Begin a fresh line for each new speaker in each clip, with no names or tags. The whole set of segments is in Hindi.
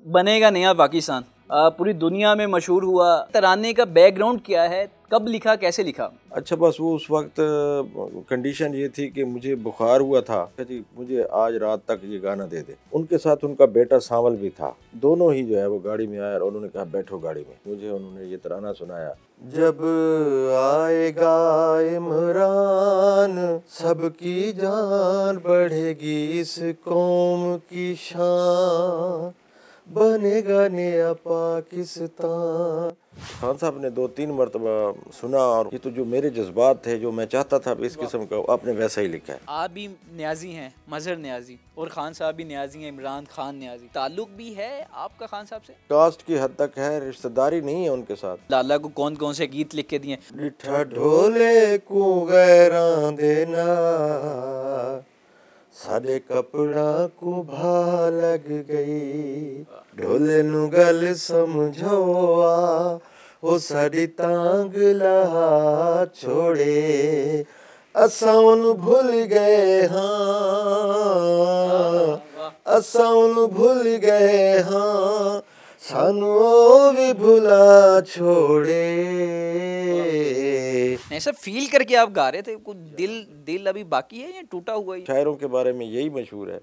बनेगा नया पाकिस्तान पूरी दुनिया में मशहूर हुआ। तराने का बैकग्राउंड क्या है, कब लिखा, कैसे लिखा?
अच्छा, बस वो उस वक्त कंडीशन ये थी कि मुझे बुखार हुआ था जी, मुझे आज रात तक ये गाना दे दे। उनके साथ उनका बेटा सांवल भी था, दोनों ही जो है वो गाड़ी में आए और उन्होंने कहा बैठो गाड़ी में। मुझे उन्होंने ये तराना सुनाया, जब आएगा इमरान सबकी जान बढ़ेगी, इस कौम की शान बनेगा नया पाकिस्तान। खान साहब ने 2-3 मरतबा सुना और ये तो जो मेरे जज्बात थे, जो मैं चाहता था इस किस्म का, आपने वैसा ही लिखा है।
आप भी न्याजी हैं, मजहर न्याजी, और खान साहब भी न्याजी हैं, इमरान खान न्याजी। ताल्लुक भी है आपका खान साहब से?
कास्ट की हद तक है, रिश्तेदारी नहीं है उनके साथ।
लाला को कौन कौन से गीत लिख के दिए?
डिठा ढोले को गैरा देना, साडे कपड़ा को भा लग गई, ढोले नु गल समझोआ, ओ साडी तांग लहा छोड़े, असां उन्हूं भुल गए हाँ, असां उन्हूं भुल गए हाँ, सानू ओ भी भुला छोड़े।
नहीं सब फील करके आप गा रहे थे, कुछ दिल अभी बाकी है या टूटा हुआ ही?
शायरों के बारे में यही मशहूर है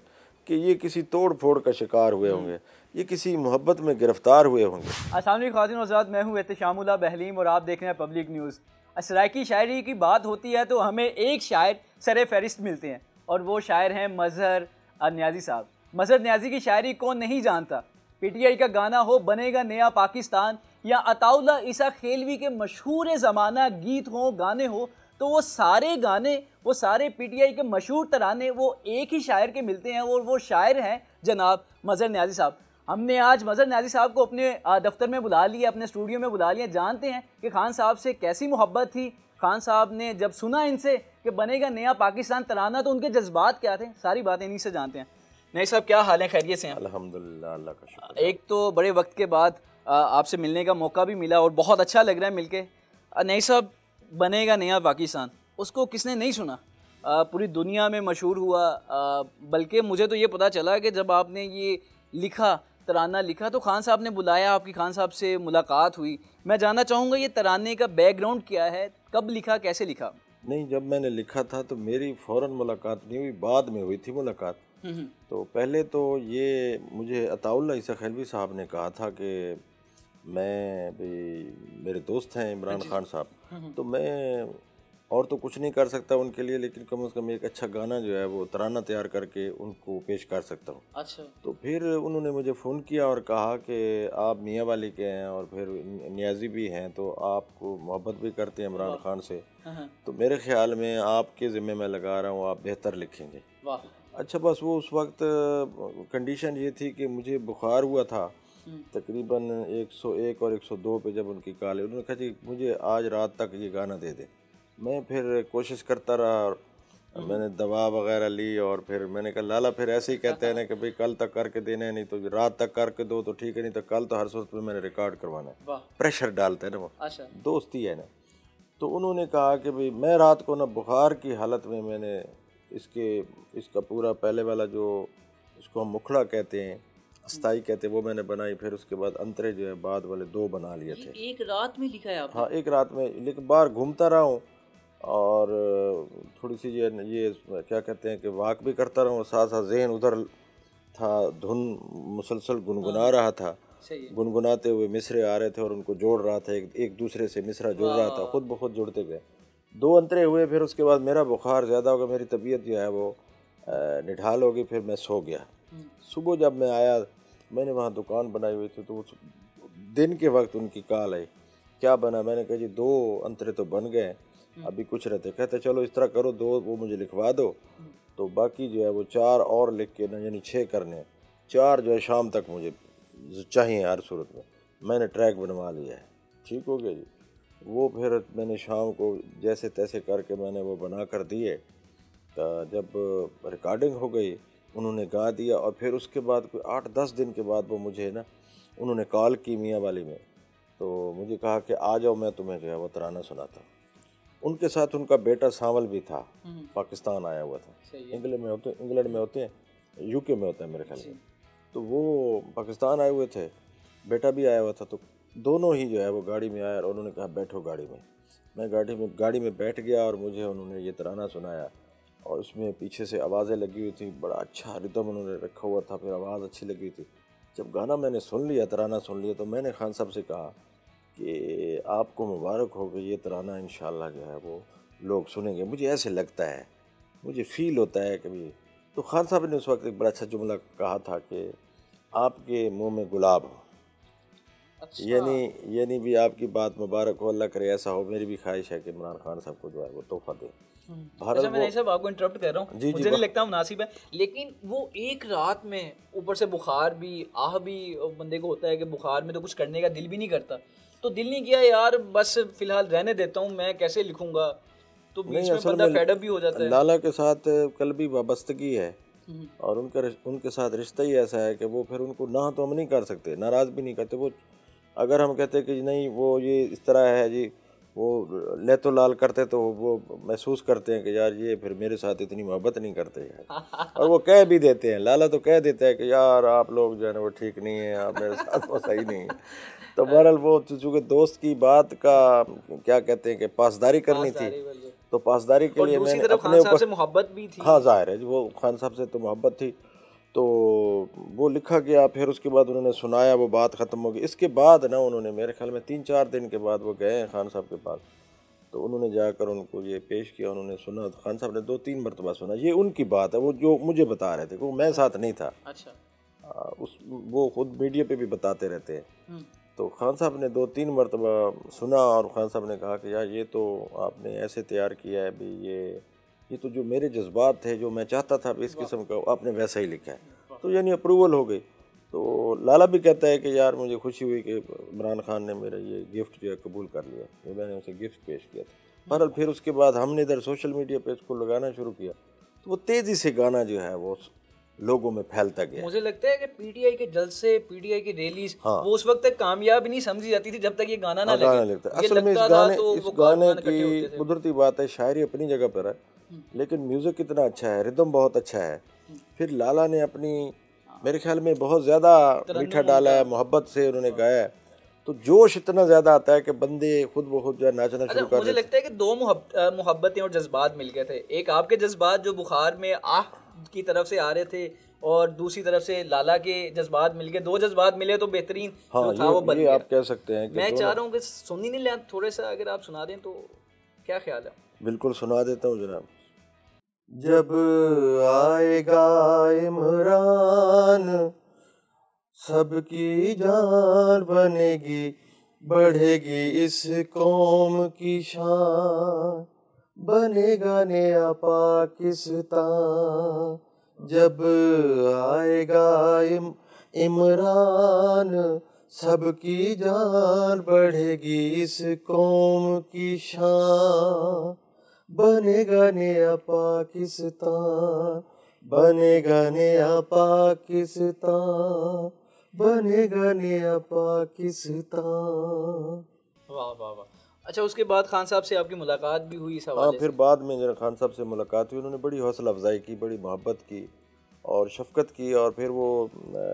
कि ये किसी तोड़ फोड़ का शिकार हुए होंगे, ये किसी मोहब्बत में गिरफ्तार हुए होंगे।
अस्सलाम वालेकुम ख़वातीन और हज़रात, मैं हूँ एहतिशामुल्लाह बहलीम और आप देख रहे हैं पब्लिक न्यूज़। सराइकी शायरी की बात होती है तो हमें एक शायर सरे फहरिस्त मिलते हैं और वो शायर हैं मजहर न्याजी साहब। मजहर न्याजी की शायरी कौन नहीं जानता। पीटीआई का गाना हो बनेगा नया पाकिस्तान या अताउल्लाह ईसा खेलवी के मशहूर ज़माना गीत हो, गाने हो, तो वो सारे गाने, वो सारे पीटीआई के मशहूर तराने वो एक ही शायर के मिलते हैं और वो शायर हैं जनाब मजहर न्याजी साहब। हमने आज मजहर न्याजी साहब को अपने दफ्तर में बुला लिया, अपने स्टूडियो में बुला लिया। जानते हैं कि खान साहब से कैसी मोहब्बत थी। खान साहब ने जब सुना इनसे कि बनेगा नया पाकिस्तान तराना तो उनके जज्बात क्या थे, सारी बातें इन्हीं से जानते हैं। नई साहब, क्या हाल है, खैरियत से हैं?
अल्हम्दुलिल्लाह, अल्लाह का शुक्र।
एक तो बड़े वक्त के बाद आपसे मिलने का मौका भी मिला और बहुत अच्छा लग रहा है मिलके। नई साहब, बनेगा नया पाकिस्तान, उसको किसने नहीं सुना? पूरी दुनिया में मशहूर हुआ। बल्कि मुझे तो ये पता चला कि जब आपने ये लिखा, तराना लिखा, तो खान साहब ने बुलाया, आपकी खान साहब से मुलाकात हुई। मैं जानना चाहूँगा ये तराने का बैकग्राउंड क्या है, कब लिखा, कैसे लिखा?
नहीं, जब मैंने लिखा था तो मेरी फ़ौरन मुलाकात नहीं हुई, बाद में हुई थी मुलाकात। तो पहले तो ये मुझे अताउल्लाह ईसा खैलवी साहब ने कहा था कि मैं भी, मेरे दोस्त हैं इमरान खान साहब, तो मैं और तो कुछ नहीं कर सकता उनके लिए, लेकिन कम से कम एक अच्छा गाना जो है वो तराना तैयार करके उनको पेश कर सकता हूँ।
अच्छा।
तो फिर उन्होंने मुझे फ़ोन किया और कहा कि आप मियाँ वाली के हैं और फिर न्याजी भी हैं, तो आपको मोहब्बत भी करते हैं इमरान खान से, तो मेरे ख़्याल में आपके ज़िम्मे मैं लगा रहा हूँ, आप बेहतर लिखेंगे।
वाह।
अच्छा, बस वो उस वक्त कंडीशन ये थी कि मुझे बुखार हुआ था, तकरीबन 101 और 102 पे जब उनकी कॉल है, उन्होंने कहा जी मुझे आज रात तक ये गाना दे दे। मैं फिर कोशिश करता रहा और मैंने दवा वगैरह ली और फिर मैंने कहा लाला फिर ऐसे ही कहते हैं ना कि भाई कल तक करके देना है, नहीं तो रात तक करके दो तो ठीक है, नहीं तो कल तो हर सूरत में मैंने रिकॉर्ड करवाना है। प्रेशर डालते हैं ना वो।
अच्छा।
दोस्ती है ना। तो उन्होंने कहा कि भाई मैं रात को ना बुखार की हालत में मैंने इसका पूरा पहले वाला जो इसको हम मुखड़ा कहते हैं, अस्थाई कहते हैं, वो मैंने बनाई। फिर उसके बाद अंतरे जो है बाद वाले 2 बना लिए थे।
एक रात में लिखा है आपने? हाँ,
एक रात में, लेकिन बाहर घूमता रहा हूँ और थोड़ी सी ये क्या कहते हैं कि वाक भी करता रहा हूँ, साथ साथ जहन उधर था, धुन मुसलसल गुनगुना रहा था। गुनगुनाते हुए मिसरे आ रहे थे और उनको जोड़ रहा था, एक दूसरे से मिसरा जोड़ रहा था, खुद ब खुद जुड़ते गए। 2 अंतरे हुए, फिर उसके बाद मेरा बुखार ज़्यादा हो गया, मेरी तबीयत जो है वो निढाल हो गई, फिर मैं सो गया। सुबह जब मैं आया, मैंने वहाँ दुकान बनाई हुई थी, तो उस दिन के वक्त उनकी कॉल आई, क्या बना? मैंने कहा जी 2 अंतरे तो बन गए, अभी कुछ रहते। कहते चलो इस तरह करो, 2 वो मुझे लिखवा दो, तो बाकी जो है वो 4 और लिख के ना, यानी 6 करने, 4 जो है शाम तक मुझे चाहिए हर सूरत में। मैंने ट्रैक बनवा लिया है, ठीक हो गया जी। वो फिर मैंने शाम को जैसे तैसे करके मैंने वो बना कर दिए। तो जब रिकॉर्डिंग हो गई, उन्होंने गा दिया और फिर उसके बाद कोई 8-10 दिन के बाद वो मुझे ना उन्होंने कॉल की मियाँ वाली में, तो मुझे कहा कि आ जाओ, मैं तुम्हें जो है वो तराना सुनाता। उनके साथ उनका बेटा सांवल भी था, पाकिस्तान आया हुआ था। इंग्लैंड में होते हैं, यूके में होता है मेरे ख्याल में। तो वो पाकिस्तान आए हुए थे, बेटा भी आया हुआ था, तो दोनों ही जो है वो गाड़ी में आए और उन्होंने कहा बैठो गाड़ी में। मैं गाड़ी में बैठ गया और मुझे उन्होंने ये तराना सुनाया और उसमें पीछे से आवाज़ें लगी हुई थी, बड़ा अच्छा रिदम उन्होंने रखा हुआ था, फिर आवाज़ अच्छी लगी थी। जब गाना मैंने सुन लिया, तराना सुन लिया, तो मैंने खान साहब से कहा कि आपको मुबारक हो कि ये तराना इंशाल्लाह जो है वो लोग सुनेंगे, मुझे ऐसे लगता है, मुझे फ़ील होता है कभी। तो खान साहब ने उस वक्त एक बड़ा अच्छा जुमला कहा था कि आपके मुंह में गुलाब हो।
अच्छा।
यानी भी आपकी बात मुबारक हो, अल्लाह करे ऐसा हो। मेरी भी ख्वाहिश है कि इमरान खान साहब को जो है वो तोहफा दे।
अच्छा, मैं नहीं साहब आपको इंटरप्ट कर रहा हूँ,
जी
मुझे नहीं लगता मुनासिब है, लेकिन वो एक रात में ऊपर से बुखार भी, आह भी बंदे को होता है कि बुखार में तो कुछ करने का दिल भी नहीं करता, तो दिल नहीं किया यार बस फिलहाल रहने देता हूँ, मैं कैसे लिखूंगा, तो बीच
नहीं,
में
असल
बंदा
में
फेडअप भी हो जाता है।
लाला के साथ कल्बी वाबस्तगी है और उनके साथ रिश्ता ही ऐसा है कि वो फिर उनको ना तो हम नहीं कर सकते, नाराज़ भी नहीं करते। वो अगर हम कहते कि नहीं वो ये इस तरह है जी, वो ले तो लाल करते तो वो महसूस करते हैं कि यार ये फिर मेरे साथ इतनी मोहब्बत नहीं करते यार, और वो कह भी देते हैं। लाला तो कह देता है कि यार आप लोग जो है ना वो ठीक नहीं है, आप मेरे साथ वो सही नहीं है। तो बहरहाल वो चूँकि दोस्त की बात का क्या कहते हैं कि पासदारी करनी थी, तो पासदारी के लिए मैंने अपने
खान साहब
ऊपर,
से मोहब्बत भी थी।
हाँ जाहिर है जी, वो खान साहब से तो मोहब्बत थी, तो वो लिखा गया। फिर उसके बाद उन्होंने सुनाया, वो बात ख़त्म हो गई। इसके बाद ना उन्होंने मेरे ख्याल में 3-4 दिन के बाद वो गए हैं खान साहब के पास, तो उन्होंने जाकर उनको ये पेश किया, उन्होंने सुना, तो खान साहब ने 2-3 मरतबा सुना। ये उनकी बात है, वो जो मुझे बता रहे थे, वो मैं साथ नहीं था।
अच्छा।
वो खुद मीडिया पे भी बताते रहते हैं। तो खान साहब ने 2-3 मरतबा सुना और खान साहब ने कहा कि यार ये तो आपने ऐसे तैयार किया है भी, ये तो जो मेरे जज्बात थे, जो मैं चाहता था इस किस्म का, आपने वैसा ही लिखा है। तो यानी अप्रूवल हो गई। तो लाला भी कहता है कि यार मुझे खुशी हुई कि इमरान खान ने मेरा ये गिफ्ट जो है कबूल कर लिया, जो मैंने उसे गिफ्ट पेश किया था। बहरहाल फिर उसके बाद हमने इधर सोशल मीडिया पे इसको लगाना शुरू किया, तो वो तेज़ी से गाना जो है वो लोगों में फैलता गया।
मुझे लगता है कि पीटीआई के जलसे, पीटीआई की रैलीज,
हाँ,
वो उस वक्त तक कामयाब नहीं समझी जाती थी जब तक ये गाना ना
गाना
लगे।
लगता है।
ये
असल में
लगता था तो
इस
वो
गाने
कारवान इकट्ठे होते
की
थे।
कुदरती बात है, शायरी अपनी जगह पर है, लेकिन म्यूज़िक कितना अच्छा है, रिदम बहुत अच्छा है। फिर लाला ने अपनी मेरे ख्याल में बहुत ज़्यादा मीठा डाला है, मोहब्बत से उन्होंने गाया है, तो जोश इतना ज़्यादा आता है कि बंदे खुद ब खुद जो है नाचना शुरू कर
मुझे
देते।
लगता है कि दो मोहब्बतें और जज्बात मिल गए थे, एक आपके जज्बात जो बुखार में आह की तरफ से आ रहे थे, और दूसरी तरफ से लाला के जज्बात मिल गए, दो जज्बात मिले तो बेहतरीन
हाँ,
जो था वो बन
ये
गया।
आप कह सकते हैं कि
मैं चाह रहा हूँ कि सुन ही नहीं लिया, थोड़े सा अगर आप सुना दें तो क्या ख्याल है?
बिल्कुल सुना देता हूँ जनाब। जब आएगा इमरान सबकी जान बनेगी, बढ़ेगी इस कौम की शान, बनेगा नया पाकिस्तान। जब आएगा इमरान सबकी जान बढ़ेगी इस कौम की शान, बनेगा नया पाकिस्तान, बनेगा नया पाकिस्तान, बनेगा नया पाकिस्तान।
वाह वाह वाह। अच्छा, उसके बाद खान साहब से आपकी मुलाकात भी हुई इस
हाँ,
हवाले
फिर
से?
बाद में जरा खान साहब से मुलाकात हुई, उन्होंने बड़ी हौसला अफजाई की, बड़ी मोहब्बत की और शफकत की, और फिर वो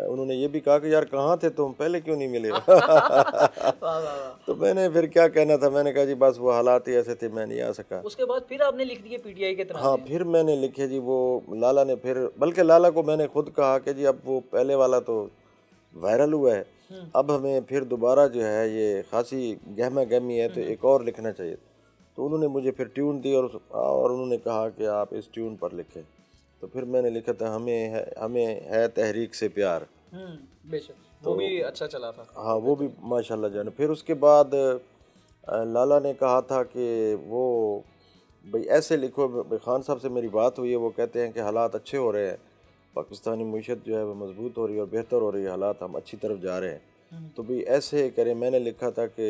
उन्होंने ये भी कहा कि यार कहाँ थे तुम, पहले क्यों नहीं मिले?
वाह वाह वाह।
तो मैंने फिर क्या कहना था, मैंने कहा जी बस वो हालात ही ऐसे थे, मैं नहीं आ सका।
उसके बाद फिर आपने लिख दिए पीटीआई के
हाँ,
तराने?
फिर मैंने लिखे जी, वो लाला ने फिर, बल्कि लाला को मैंने खुद कहा कि जी अब वो पहले वाला तो वायरल हुआ है, अब हमें फिर दोबारा जो है ये खासी गहमा गहमी है, तो एक और लिखना चाहिए। तो उन्होंने मुझे फिर ट्यून दी और उन्होंने कहा कि आप इस ट्यून पर लिखें। तो फिर मैंने लिखा था हमें है तहरीक से प्यार।
बेशक, वो भी अच्छा चला था।
हाँ, वो भी माशाल्लाह जाने। फिर उसके बाद लाला ने कहा था कि वो भाई ऐसे लिखो। भाई खान साहब से मेरी बात हुई है, वो कहते हैं कि हालात अच्छे हो रहे हैं, पाकिस्तानी मीशत जो है वो मजबूत हो रही है और बेहतर हो रही है, हालात हम अच्छी तरफ जा रहे हैं, तो भाई ऐसे करें। मैंने लिखा था कि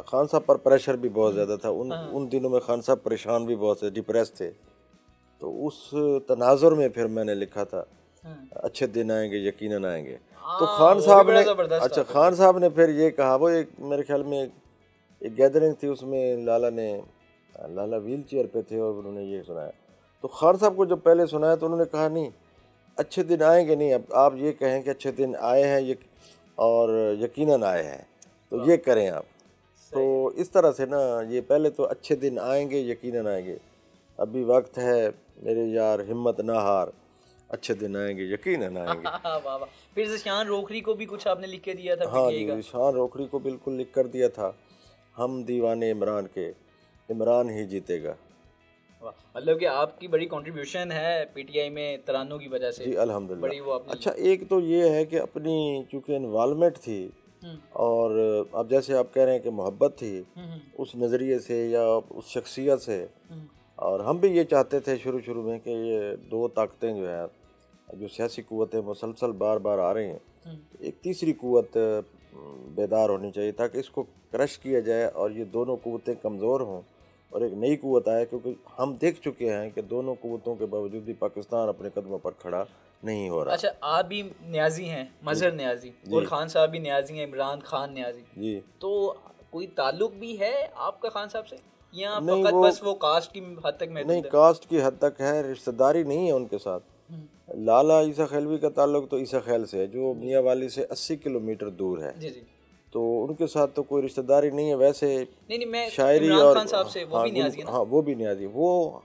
खान साहब पर प्रेशर भी बहुत ज़्यादा था, उन दिनों में खान साहब परेशान भी बहुत से, डिप्रेस थे। तो उस तनाजुर में फिर मैंने लिखा था अच्छे दिन आएंगे यकीनन आएंगे। तो खान साहब ने, अच्छा, खान साहब ने फिर ये कहा, वो एक मेरे ख्याल में एक गैदरिंग थी, उसमें लाला व्हील चेयर पे थे और उन्होंने ये सुनाया। तो खान साहब को जब पहले सुनाया तो उन्होंने कहा नहीं अच्छे दिन आएंगे नहीं, अब आप ये कहें कि अच्छे दिन आए हैं ये और यकीनन आए हैं, तो ये करें आप। तो इस तरह से ना, ये पहले तो अच्छे दिन आएंगे, यकीनन आएंगे, अभी वक्त है मेरे यार, हिम्मत ना हार, अच्छे दिन आएंगे, यकीनन आएंगे।
वाह वाह। फिर ज़िशान रोखरी को भी कुछ आपने लिख के दिया था?
हाँ जी, ज़िशान रोखरी को बिल्कुल लिख कर दिया था, हम दीवाने इमरान के, इमरान ही जीतेगा।
वाह, मतलब कि आपकी बड़ी कंट्रीब्यूशन है पीटीआई में तरानों की वजह से।
जी अल्हम्दुलिल्लाह।
बड़ी वो आपने।
अच्छा, एक तो ये है कि अपनी चूँकि इन्वॉल्वमेंट थी और अब जैसे आप कह रहे हैं कि मोहब्बत थी, उस नज़रिए से या उस शख्सियत से, और हम भी ये चाहते थे शुरू में कि ये दो ताकतें जो है, जो सियासी क़ुव्वतें मुसलसल बार बार आ रही हैं, एक तीसरी क़ुव्वत बेदार होनी चाहिए ताकि इसको क्रश किया जाए और ये दोनों क़ुव्वतें कमज़ोर हों और एक नई क़ुव्वत आए, क्योंकि हम देख चुके हैं कि दोनों क़ुव्वतों के बावजूद भी पाकिस्तान अपने कदमों पर खड़ा नहीं हो रहा।
अच्छा, आप भी न्याजी हैं, मजहर न्याजी, और खान साहब भी न्याजी हैं, इमरान खान न्याजी जी, तो कोई ताल्लुक भी है आपका खान साहब से या फकत बस वो कास्ट की हद तक महदूद है? नहीं,
कास्ट की हद तक है, रिश्तेदारी नहीं है उनके साथ। लाला ईसा खैलवी का ताल्लुक तो ईसा खैल से है, जो मियाँ वाली से 80 किलोमीटर दूर है।
जी जी।
तो उनके साथ तो कोई रिश्तेदारी नहीं है। वैसे
नहीं, मैं
शायरी
और खान साहब से, वो भी न्याजी है ना?
हाँ, वो भी न्याजी, वो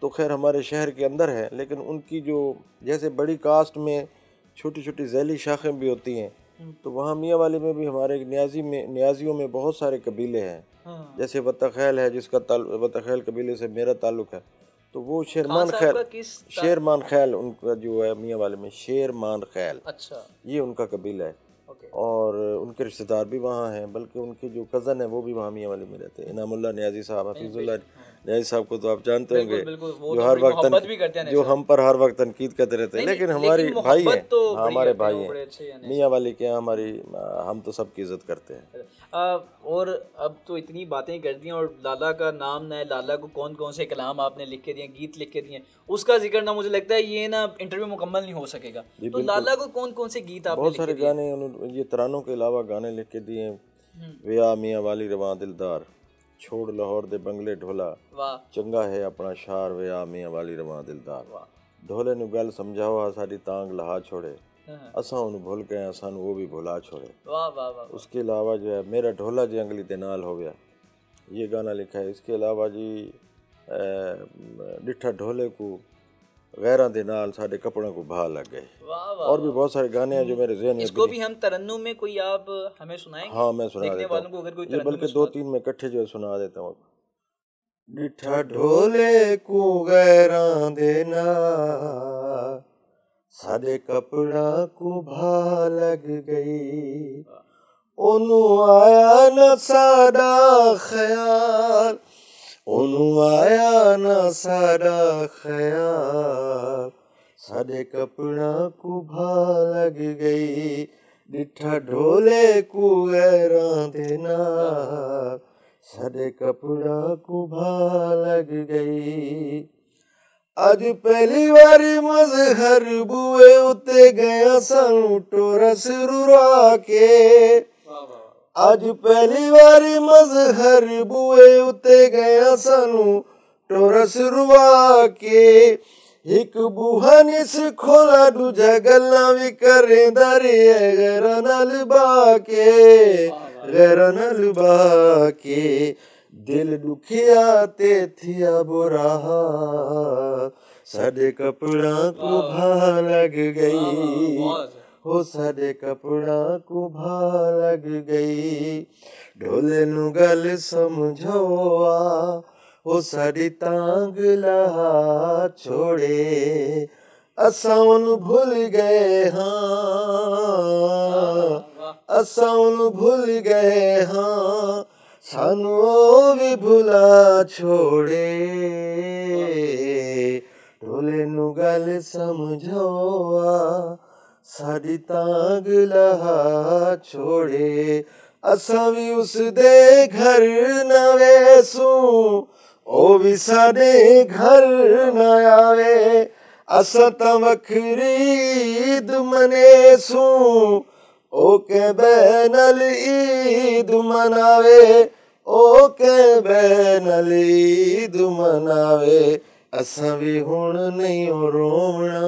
तो खैर हमारे शहर के अंदर है, लेकिन उनकी जो जैसे बड़ी कास्ट में छोटी छोटी झैली शाखें भी होती हैं, तो वहाँ मियाँ वाली में भी हमारे न्याजियों में बहुत सारे कबीले हैं। जैसे वतखैल है, जिसका वतखैल कबीले से मेरा ताल्लुक है, तो वो शेरमान खैल उनका जो है मियाँ वाले में, शेरमान खैल, अच्छा, ये उनका कबीला है। और उनके रिश्तेदार भी वहाँ हैं, बल्कि उनके जो कज़न है वो भी वहाँ मियाँ वाली में रहते हैं। इनामुल्लाह न्याजी साहब, हफीजुल्लाह न्याजी साहब को तो आप जानते होंगे, जो हर वक्त जो हम पर हर वक्त तनकीद करते रहते हैं, लेकिन हमारी भाई हैं, हमारे भाई हैं मियाँ वाली के यहाँ, हमारी, हम तो सबकी इज्जत करते हैं।
और अब तो इतनी बातें कर दी, और लाला का नाम ना है, लाला को कौन कौन से कलाम आपने लिख के दिए, गीत लिख के दिए, उसका जिक्र ना, मुझे लगता है ये ना इंटरव्यू मुकम्मल नहीं हो सकेगा। तो लाला को कौन कौन से गीत आपने? बहुत सारे गाने,
ये तरानों के अलावा गाने लिख के दिए। विया मियाँ वाली रवा दिलदार, छोड़ लाहौर दे बंगले ढोला, चंगा है अपना शार, विया मियाँ वाली रवा दिलदार, ढोले नु गल समझाओ साडी तांग लहा छोड़े, असा उन्हें भूल गए, असा वो भी भुला छोड़े। वाह वाह वाह। उसके अलावा जो है मेरा ढोला जी अंगली दे नाल हो गया, ये गाना लिखा है। इसके अलावा जी डिठा ढोले को गैरां दे नाल साडे कपड़ों को भा लग गए। और भी बहुत सारे गाने हैं जो मेरे ज़हन में।
इसको भी हम तरन्नुम में कोई आप हमें सुनाएंगे?
हाँ, मैं सुना देता हूँ, ये बल्कि 2-3 में इकट्ठे जो सुना देता हूँ। डिठा ढोले को गैरां दे नाल साडे कपड़ा को भा लग गई, ओनू आया न साडा ख्याल, ओनू आया न साडा ख्याल, साडे कपड़ा को भा लग गई, डिठा ढोले को गैरां दे नाल साडे कपड़ा को भा लग गई। अज पहली बारी मजहर बुए उते गया सानू टोरस रुरा के, अज पहली बारी मजहर बुए उते गया सानू टोरस रुआ के, एक बूहा निस खोला दूजा गल्ला भी करे दरे गैरां नाल बाके, गैरां नाल बाके, दिल दुखिया ते थिया बुरा, साडे कपड़ा को भा लग गई, हो साडे कपड़ा को भा लग गई, ढोले नु गल समझोआ, हो साडी तांग लहा छोड़े, असां उन्हूं भुल गए हाँ, असां उन्हूं भुल गए हाँ, सानू ओ भी भुला छोड़े, ढोले नु गल समझोआ, साडी तांग लहा छोड़े, असां भी उस दे घर न वेसूं, ओ भी साडे घर न आवे, असां तां वखरी ईद मनेसूं, ओ के बैनल ईद मनावे, ओ के बैनल ईद मनावे, असां भी हुण नहीं रोवना,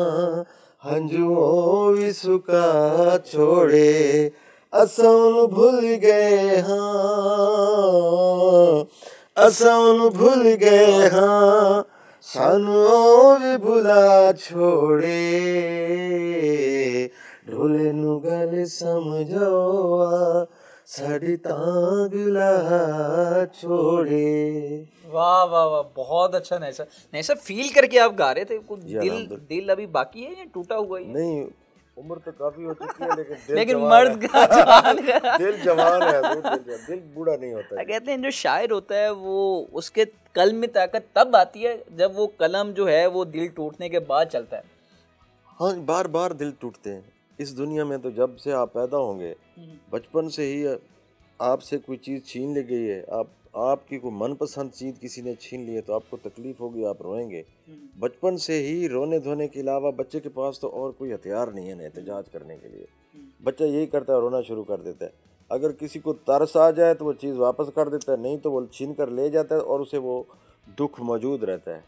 हंजुओं भी सुका छोड़े असन भूल गए हाँ, असन भूल गए हाँ, सानू भी भुला छोड़े ढोले नु गल समझो साड़ी तांग ला छोड़े।
वाह वाह वाह, बहुत अच्छा। नैसा नैसा फील करके आप गा रहे थे। कुछ दिल अभी बाकी है या टूटा हुआ है?
नहीं, उम्र तो काफी हो चुकी है लेकिन
लेकिन मर्द का जवान है।
दिल जवान है, दिल बूढ़ा नहीं होता है।
कहते हैं जो शायर होता है वो उसके कलम में ताकत तब आती है जब वो कलम जो है वो दिल टूटने के बाद चलता है।
हाँ, बार बार दिल टूटते हैं इस दुनिया में। तो जब से आप पैदा होंगे बचपन से ही आपसे कोई चीज़ छीन ली गई है, आपकी कोई मनपसंद चीज़ किसी ने छीन ली है तो आपको तकलीफ होगी, आप रोएंगे। बचपन से ही रोने धोने के अलावा बच्चे के पास तो और कोई हथियार नहीं है एहतजाज करने के लिए। बच्चा यही करता है, रोना शुरू कर देता है। अगर किसी को तरस आ जाए तो वो चीज़ वापस कर देता है, नहीं तो वो छीन कर ले जाता है और उसे वो दुख मौजूद रहता है।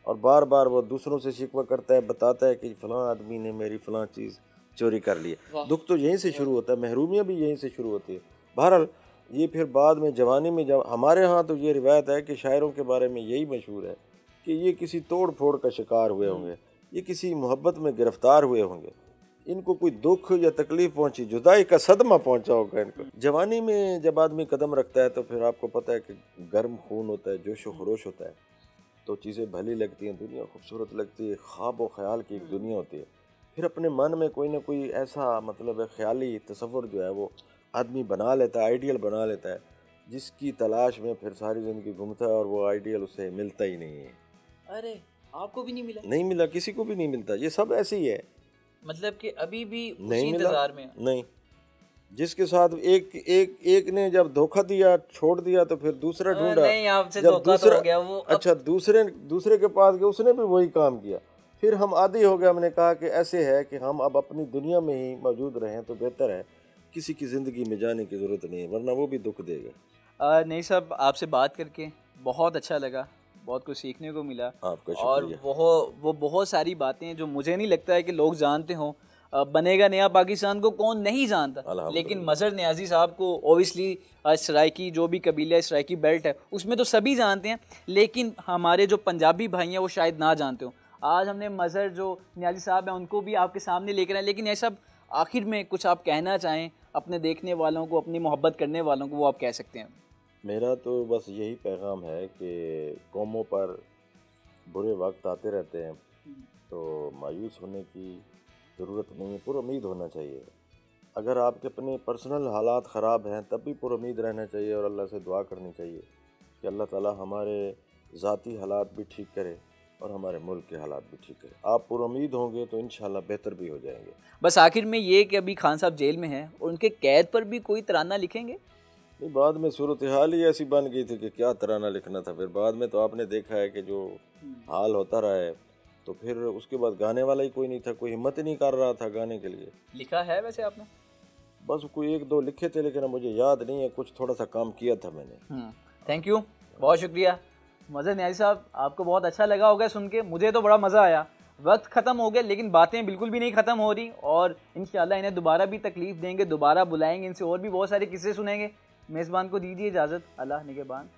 और बार बार वो दूसरों से शिकवा करता है, बताता है कि फ़लाँ आदमी ने मेरी फ़लाँ चीज़ चोरी कर ली है। दुख तो यहीं से शुरू होता है, महरूमियाँ भी यहीं से शुरू होती है। बहरहाल ये फिर बाद में जवानी में, जब हमारे यहाँ तो ये रिवायत है कि शायरों के बारे में यही मशहूर है कि ये किसी तोड़ फोड़ का शिकार हुए होंगे, ये किसी मोहब्बत में गिरफ्तार हुए होंगे, इनको कोई दुख या तकलीफ पहुंची, जुदाई का सदमा पहुंचा होगा इनको। जवानी में जब आदमी कदम रखता है तो फिर आपको पता है कि गर्म खून होता है, जोश व खरोश होता है, तो चीज़ें भली लगती हैं, दुनिया खूबसूरत लगती है, ख्वाब व ख्याल की एक दुनिया होती है। फिर अपने मन में कोई ना कोई ऐसा मतलब ख्याली तसव्वुर जो है वो आदमी बना लेता है, आइडियल बना लेता है, जिसकी तलाश में फिर सारी ज़िंदगी घूमता है और वो आइडियल उसे मिलता ही नहीं है।
अरे आपको भी नहीं मिला?
नहीं मिला, किसी को भी नहीं मिलता। ये सब ऐसे ही है,
मतलब कि अभी भी
नहीं मिला।
इंतजार में
नहीं, जिसके साथ एक ने जब धोखा दिया, छोड़ दिया, तो फिर दूसरा ढूंढा।
नहीं, आपसे
जब
धोखा
दूसरा
तो हो गया वो।
अच्छा, दूसरे के पास गए, उसने भी वही काम किया। फिर हम आदी हो गए। हमने कहा कि ऐसे है कि हम अब अपनी दुनिया में ही मौजूद रहें तो बेहतर है, किसी की ज़िंदगी में जाने की ज़रूरत नहीं है, वरना वो भी दुख देगा।
नहीं साहब, आपसे बात करके बहुत अच्छा लगा, बहुत कुछ सीखने को मिला।
आपका
शुक्रिया। और वो बहुत सारी बातें हैं जो मुझे नहीं लगता है कि लोग जानते हों। बनेगा नया पाकिस्तान को कौन नहीं जानता, लेकिन मज़हर नियाज़ी साहब को ओबियसली सराइकी जो भी कबीला सराइकी बेल्ट है उसमें तो सभी जानते हैं, लेकिन हमारे जो पंजाबी भाई हैं वो शायद ना जानते हों। आज हमने मज़हर जो नियाज़ी साहब हैं उनको भी आपके सामने लेकर आए, लेकिन ये सब आखिर में कुछ आप कहना चाहें अपने देखने वालों को, अपनी मोहब्बत करने वालों को, वो आप कह सकते हैं।
मेरा तो बस यही पैगाम है कि कौमों पर बुरे वक्त आते रहते हैं, तो मायूस होने की ज़रूरत नहीं है, पुरुमीद होना चाहिए। अगर आपके अपने पर्सनल हालात ख़राब हैं तब भी पुरुमीद रहना चाहिए और अल्लाह से दुआ करनी चाहिए कि अल्लाह ताला हमारे ज़ाती हालात भी ठीक करे और हमारे मुल्क के हालात भी ठीक करे। आप पुरुमीद होंगे तो इंशाल्लाह बेहतर भी हो जाएंगे।
बस आखिर में ये कि अभी खान साहब जेल में हैं और उनके कैद पर भी कोई तराना लिखेंगे?
नहीं, बाद में सूरत हाल ही ऐसी बन गई थी कि क्या तराना लिखना था। फिर बाद में तो आपने देखा है कि जो हाल होता रहा है, तो फिर उसके बाद गाने वाला ही कोई नहीं था, कोई हिम्मत ही नहीं कर रहा था गाने के लिए।
लिखा है वैसे आपने?
बस कोई एक दो लिखे थे, लेकिन मुझे याद नहीं है, कुछ थोड़ा सा काम किया था मैंने।
थैंक यू, बहुत शुक्रिया मज़हर नियाज़ी साहब। आपको बहुत अच्छा लगा होगा सुन के, मुझे तो बड़ा मज़ा आया। वक्त ख़त्म हो गया लेकिन बातें बिल्कुल भी नहीं ख़त्म हो रही, और इंशाल्लाह इन्हें दोबारा भी तकलीफ़ देंगे, दोबारा बुलाएंगे, इनसे और भी बहुत सारे किस्से सुनेंगे। मेज़बान को दीजिए इजाज़त। अल्लाह निगहबान।